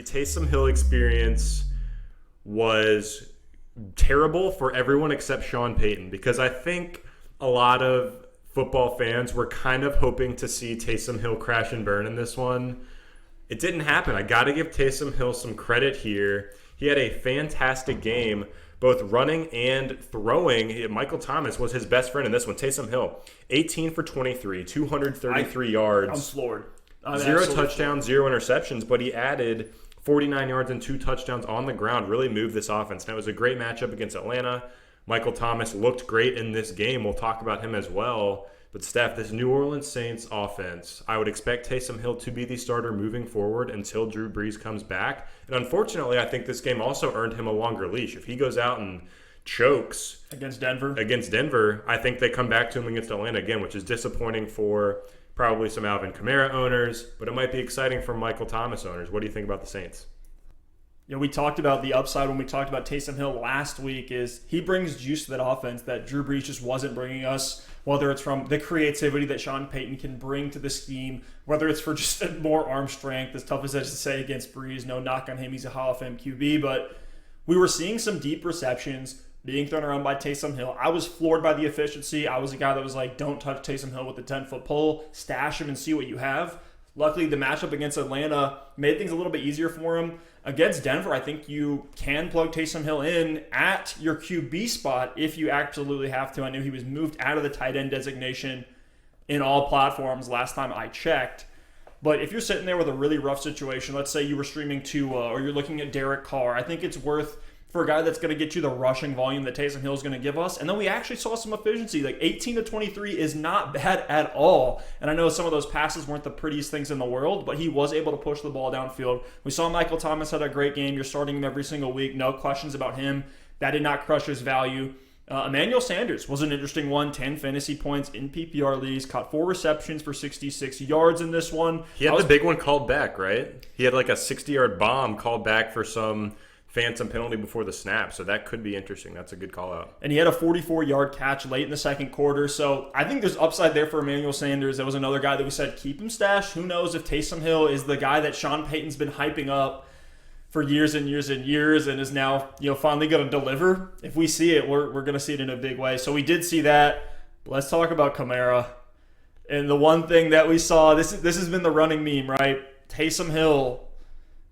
the Taysom Hill experience was terrible for everyone except Sean Payton, because I think a lot of football fans were kind of hoping to see Taysom Hill crash and burn in this one. It didn't happen. I got to give Taysom Hill some credit here. He had a fantastic game, both running and throwing. Michael Thomas was his best friend in this one. Taysom Hill, 18 for 23, 233 yards. I'm floored. 0 touchdowns, 0 interceptions, but he added 49 yards and 2 touchdowns on the ground, really moved this offense. And it was a great matchup against Atlanta. Michael Thomas looked great in this game. We'll talk about him as well. But, Steph, this New Orleans Saints offense, I would expect Taysom Hill to be the starter moving forward until Drew Brees comes back. And unfortunately, I think this game also earned him a longer leash. If he goes out and chokes against Denver, I think they come back to him against Atlanta again, which is disappointing for probably some Alvin Kamara owners, but it might be exciting for Michael Thomas owners. What do you think about the Saints? Yeah, we talked about the upside when we talked about Taysom Hill last week. Is he brings juice to that offense that Drew Brees just wasn't bringing us, whether it's from the creativity that Sean Payton can bring to the scheme, whether it's for just more arm strength, as tough as that is to say against Brees. No knock on him, he's a Hall of Fame QB, but we were seeing some deep receptions being thrown around by Taysom Hill. I was floored by the efficiency. I was a guy that was like, don't touch Taysom Hill with the 10-foot pole, stash him and see what you have. Luckily, the matchup against Atlanta made things a little bit easier for him. Against Denver, I think you can plug Taysom Hill in at your QB spot if you absolutely have to. I knew he was moved out of the tight end designation in all platforms last time I checked. But if you're sitting there with a really rough situation, let's say you were streaming Tua or you're looking at Derek Carr, I think it's worth for a guy that's going to get you the rushing volume that Taysom Hill is going to give us. And then we actually saw some efficiency. Like 18 to 23 is not bad at all. And I know some of those passes weren't the prettiest things in the world, but he was able to push the ball downfield. We saw Michael Thomas had a great game. You're starting him every single week. No questions about him. That did not crush his value. Emmanuel Sanders was an interesting one. 10 fantasy points in PPR leagues. Caught 4 receptions for 66 yards in this one. He had the big one called back, right? He had like a 60-yard bomb called back for some phantom penalty before the snap, so that could be interesting. That's a good call out. And he had a 44-yard catch late in the second quarter, so I think there's upside there for Emmanuel Sanders. That was another guy that we said keep him stashed. Who knows if Taysom Hill is the guy that Sean Payton's been hyping up for years and years and years and is now finally going to deliver. If we see it, we're going to see it in a big way. So we did see that. Let's talk about Kamara. And the one thing that we saw, this has been the running meme, right? Taysom Hill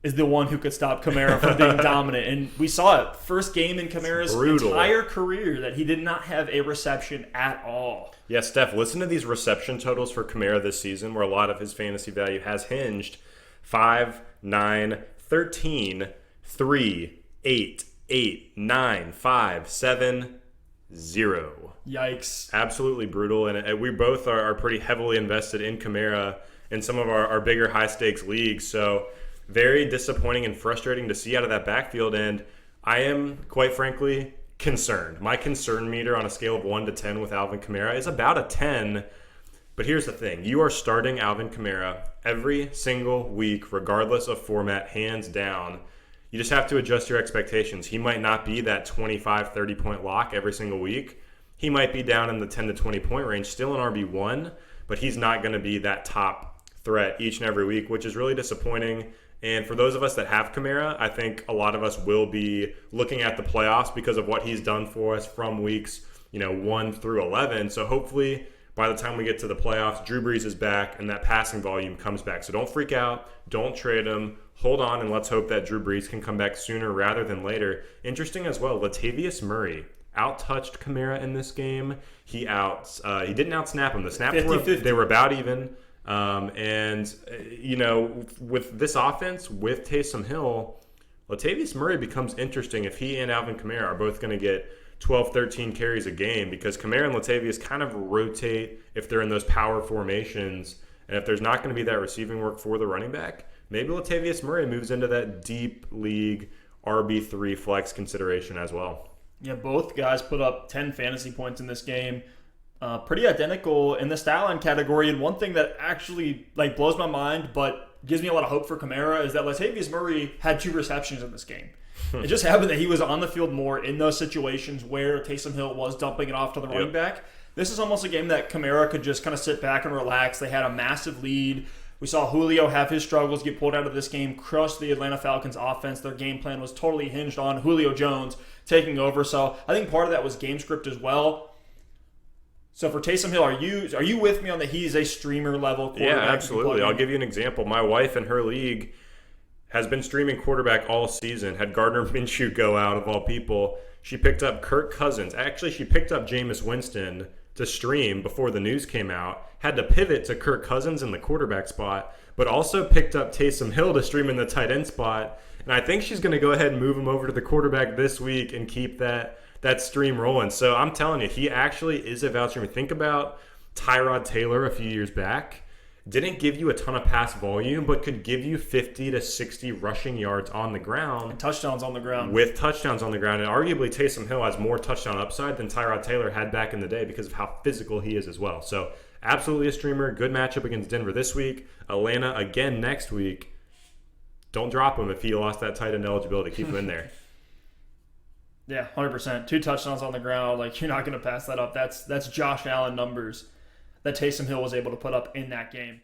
is the one who could stop Kamara from being dominant. And we saw it. First game in Kamara's entire career that he did not have a reception at all. Yeah, Steph, listen to these reception totals for Kamara this season, where a lot of his fantasy value has hinged. 5, 9, 13, 3, 8, 8, 9, 5, 7, 0. Yikes. Absolutely brutal. And we both are pretty heavily invested in Kamara in some of our bigger high-stakes leagues. So very disappointing and frustrating to see out of that backfield, and I am, quite frankly, concerned. My concern meter on a scale of 1 to 10 with Alvin Kamara is about a 10, but here's the thing. You are starting Alvin Kamara every single week, regardless of format, hands down. You just have to adjust your expectations. He might not be that 25, 30-point lock every single week. He might be down in the 10 to 20-point range, still an RB1, but he's not going to be that top threat each and every week, which is really disappointing. And for those of us that have Kamara, I think a lot of us will be looking at the playoffs because of what he's done for us from weeks 1 through 11. So hopefully by the time we get to the playoffs, Drew Brees is back and that passing volume comes back. So don't freak out. Don't trade him. Hold on, and let's hope that Drew Brees can come back sooner rather than later. Interesting as well, Latavius Murray out-touched Kamara in this game. He didn't out-snap him. The snaps 50-50. They were about even. With this offense, with Taysom Hill, Latavius Murray becomes interesting if he and Alvin Kamara are both going to get 12, 13 carries a game, because Kamara and Latavius kind of rotate if they're in those power formations. And if there's not going to be that receiving work for the running back, maybe Latavius Murray moves into that deep league RB3 flex consideration as well. Yeah, both guys put up 10 fantasy points in this game. Pretty identical in the stat line category. And one thing that actually blows my mind but gives me a lot of hope for Kamara is that Latavius Murray had 2 receptions in this game. It just happened that he was on the field more in those situations where Taysom Hill was dumping it off to the running back. This is almost a game that Kamara could just kind of sit back and relax. They had a massive lead. We saw Julio have his struggles, get pulled out of this game, crush the Atlanta Falcons offense. Their game plan was totally hinged on Julio Jones taking over. So I think part of that was game script as well. So for Taysom Hill, are you with me on that he's a streamer level quarterback? Yeah, absolutely. I'll give you an example. My wife in her league has been streaming quarterback all season. Had Gardner Minshew go out, of all people, she picked up Kirk Cousins. Actually, she picked up Jameis Winston to stream before the news came out. Had to pivot to Kirk Cousins in the quarterback spot, but also picked up Taysom Hill to stream in the tight end spot. And I think she's going to go ahead and move him over to the quarterback this week and keep that stream rolling. So I'm telling you, he actually is a value streamer. Think about Tyrod Taylor a few years back. Didn't give you a ton of pass volume, but could give you 50 to 60 rushing yards on the ground. And touchdowns on the ground. With touchdowns on the ground. And arguably Taysom Hill has more touchdown upside than Tyrod Taylor had back in the day because of how physical he is as well. So absolutely a streamer. Good matchup against Denver this week. Atlanta again next week. Don't drop him if he lost that tight end eligibility. Keep him in there. Yeah, 100%. 2 touchdowns on the ground. Like, you're not going to pass that up. That's Josh Allen numbers that Taysom Hill was able to put up in that game.